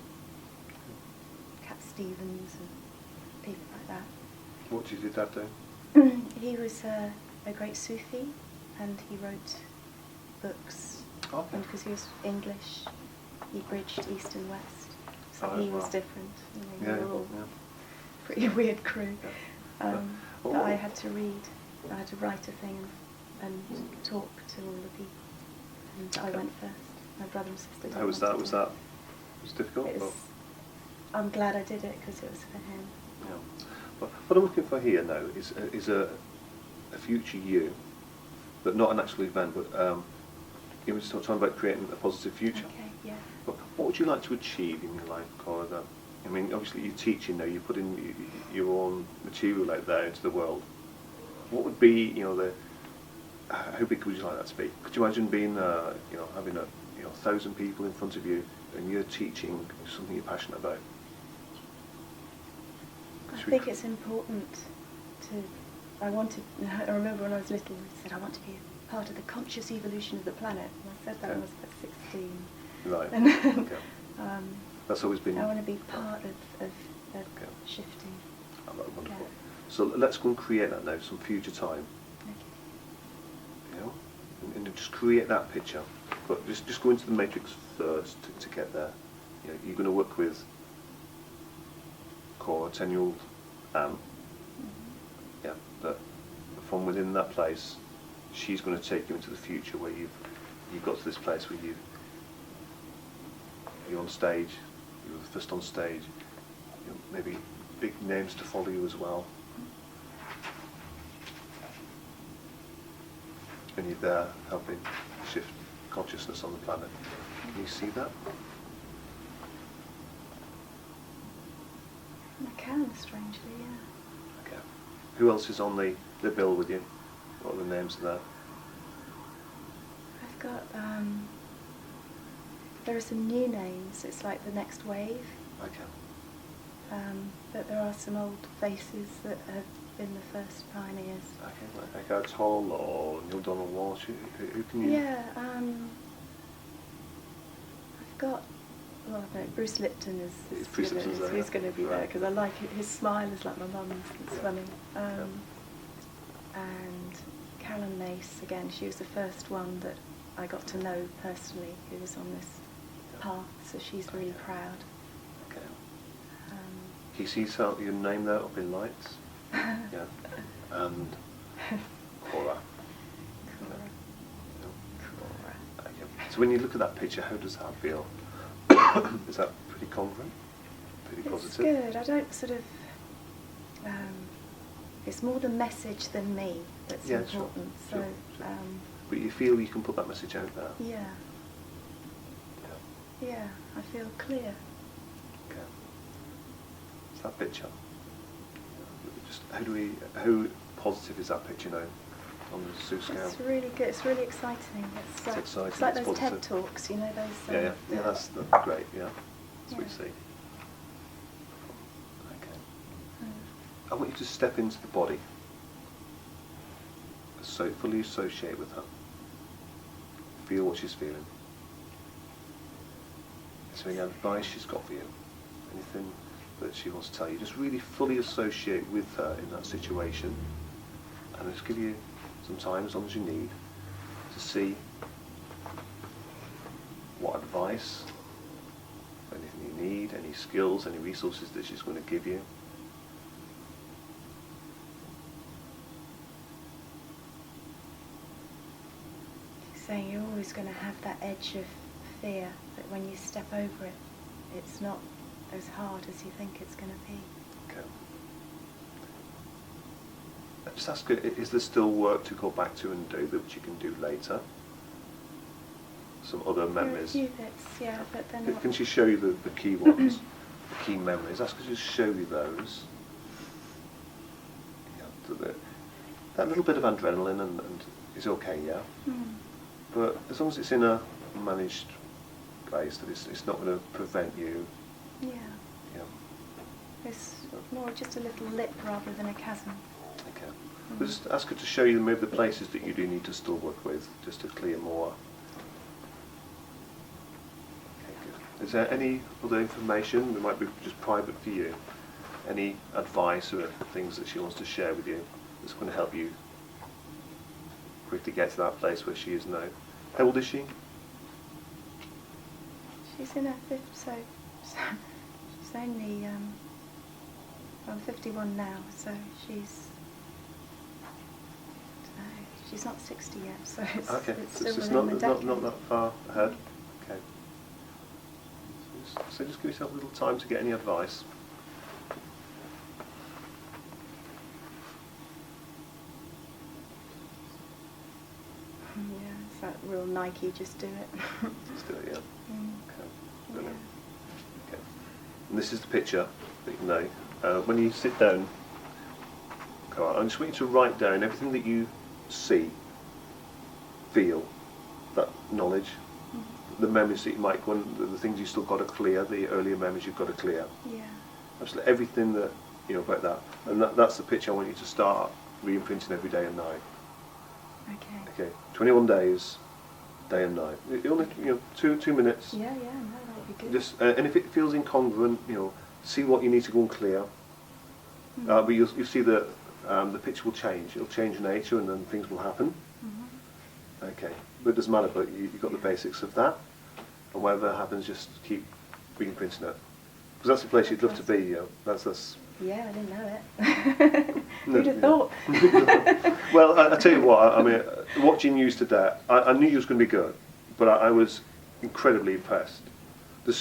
Cat Stevens and people like that. What did your dad do? He was a great Sufi, and he wrote books. Okay. And because he was English, he bridged East and West. So Oh, he was wow. different. You know, Yeah, we were all yeah. pretty weird crew. Yeah. But I had to read, I had to write a thing and talk to all the people. And I went first. My brother and sister didn't How was want that? to Was do it. that was it difficult? It was, I'm glad I did it because it was for him. Yeah. Well, what I'm looking for here now is a future you, but not an actual event, but you were still talking about creating a positive future. Okay, yeah. But what would you like to achieve in your life, Cora? I mean, obviously you're teaching now, you're putting your own material out there into the world. What would be, how big would you like that to be? Could you imagine being, having 1,000 people in front of you and you're teaching something you're passionate about? I think it's important to, I remember when I was little, I said I want to be a part of the conscious evolution of the planet. And I said that when I was about 16. Right. And Okay. That's always been... I want to be part of Okay. shifting. Oh, that's wonderful. Yeah. So let's go and create that now, some future time. Okay. You know, and just create that picture. But just go into the matrix first to get there. You know, you're going to work with Cora, 10-year-old Anne. Yeah, but from within that place, she's going to take you into the future where you've got to this place where you're on stage, you're the first on stage, maybe big names to follow you as well. And you're there helping shift consciousness on the planet. Can you see that? I can, strangely, yeah. Okay. Who else is on the bill with you? What are the names of that? I've got, there are some new names, it's like the next wave. Okay. But there are some old faces that have been the first pioneers. Okay, like Eckhart Tolle or Neil Donald Walsh. Who can you... Yeah, I've got, well, no, Bruce Lipton is Bruce Lipton's there, who's yeah. going to be there, Right. because I like it. His smile is like my mum's, it's Yeah. funny. Yeah. And Carolyn Mace, again, she was the first one that I got to know personally, who was on this path, so she's really proud. Okay. Can you see your name there up in lights? Yeah. And Cora. Cora. Okay. So when you look at that picture, how does that feel? Is that pretty confident? Pretty It's positive? good. I don't sort of. It's more the message than me that's Yeah, sure, important. sure, So, sure. But you feel you can put that message out there? yeah, Yeah. yeah. I feel clear. Okay. It's that picture. Just how positive is that picture now on the Sue scale? It's really good. It's really exciting. It's like, exciting, It's like it's those TED positive. talks, you know, those. Yeah, that's great. Yeah, that's what you see. Okay. I want you to step into the body. So fully associate with her. Feel what she's feeling. Is there any advice she's got for you? Anything that she wants to tell you? Just really fully associate with her in that situation, and just give you some time, as long as you need, to see what advice, anything you need, any skills, any resources that she's going to give you. She's saying you're always going to have that edge of fear, but when you step over it, it's not as hard as you think it's going to be. Okay. Just ask her, is there still work to go back to and do that you can do later? Some other memories? There are a few bits, yeah, but they're not. Can she show you the key ones, the key memories? Ask her to just show you those. Yeah, that little bit of adrenaline and is okay, yeah? Mm. But as long as it's in a managed place, that it's not going to prevent you. Yeah. Yeah. It's more just a little lip rather than a chasm. Okay. But just ask her to show you maybe the places that you do need to still work with, just to clear more Is there any other information that might be just private for you? Any advice or things that she wants to share with you that's going to help you quickly get to that place where she is now? How old is she? She's in her fifth, so she's only, I'm 51 now, so she's not 60 yet, so Okay, it's so still it's within the decade. not that far ahead. Okay. So just give yourself a little time to get any advice. Yeah, it's that real Nike, just do it. Just do it, yeah. Okay. Brilliant. Yeah. Okay. And this is the picture that you know. When you sit down, I just want you to write down everything that you see, feel, that knowledge, the memories that you might go on, the things you still got to clear, the earlier memories you've got to clear. Yeah. Absolutely everything that you know about that, and that's the picture I want you to start re-imprinting every day and night. Okay. Okay, 21 days, day and night. You only 2 minutes. Yeah, no, that would be good. Just and if it feels incongruent, see what you need to go and clear. But you'll see that the picture will change. It'll change nature, and then things will happen. Okay, but it doesn't matter. But you've got the basics of that, and whatever happens, just keep re-imprinting it. Because that's the place you'd love to be. That's. Yeah, I didn't know it. Who'd have thought? Well, I tell you what. I mean, watching you today, I knew you was going to be good, but I was incredibly impressed. There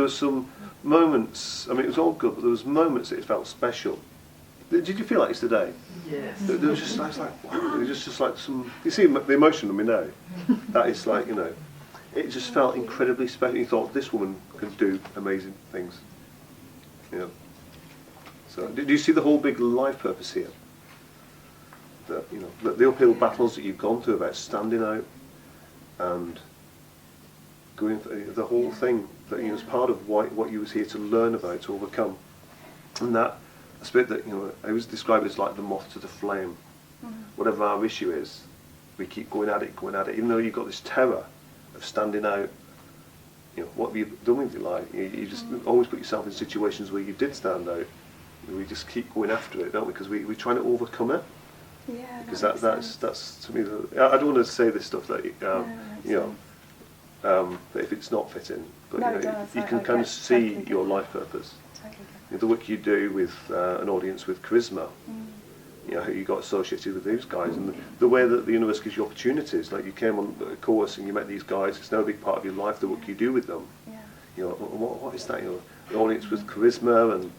was some moments. I mean, it was all good, but there was moments that it felt special. Did you feel like this today? Yes. There was just, I was like, wow. It was just like some. You see the emotion in me now. That is like, it just felt incredibly special. You thought this woman could do amazing things. So, do you see the whole big life purpose here? The uphill battles that you've gone through about standing out and going for the whole thing that is part of what you was here to learn about, to overcome, and that aspect that I always describe it as like the moth to the flame. Whatever our issue is, we keep going at it, even though you've got this terror of standing out. What have you done with your life? You just always put yourself in situations where you did stand out. We just keep going after it, don't we? Because we're trying to overcome it. Yeah. Because that's to me. I don't want to say this stuff that that if it's not fitting, but No, it does. you can I kind of get see totally your get life purpose. Totally get The work you do with an audience with charisma. How you got associated with these guys, and the way that the universe gives you opportunities. Like you came on a course and you met these guys. It's now a big part of your life. The work you do with them. Yeah. What is that? The audience with charisma and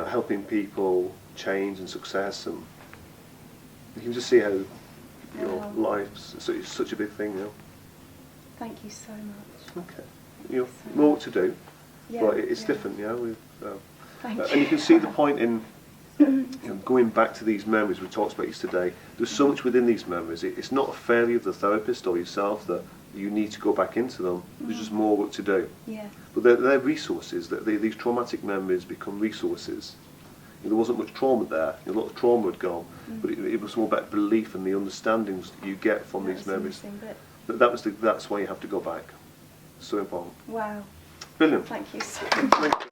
helping people change and success, and you can just see how your life's such a big thing. Thank you so much. Okay. More to do, but it's different. Thank and you can see the point in going back to these memories we talked about yesterday. There's so much within these memories. It's not a failure of the therapist or yourself that you need to go back into them. There's just more work to do. Yeah. But they're resources. These traumatic memories become resources. There wasn't much trauma there. A lot of trauma had gone, but it was more about belief and the understandings that you get from these memories. That's why you have to go back. So important. Wow. Brilliant. Thank you so Thank you.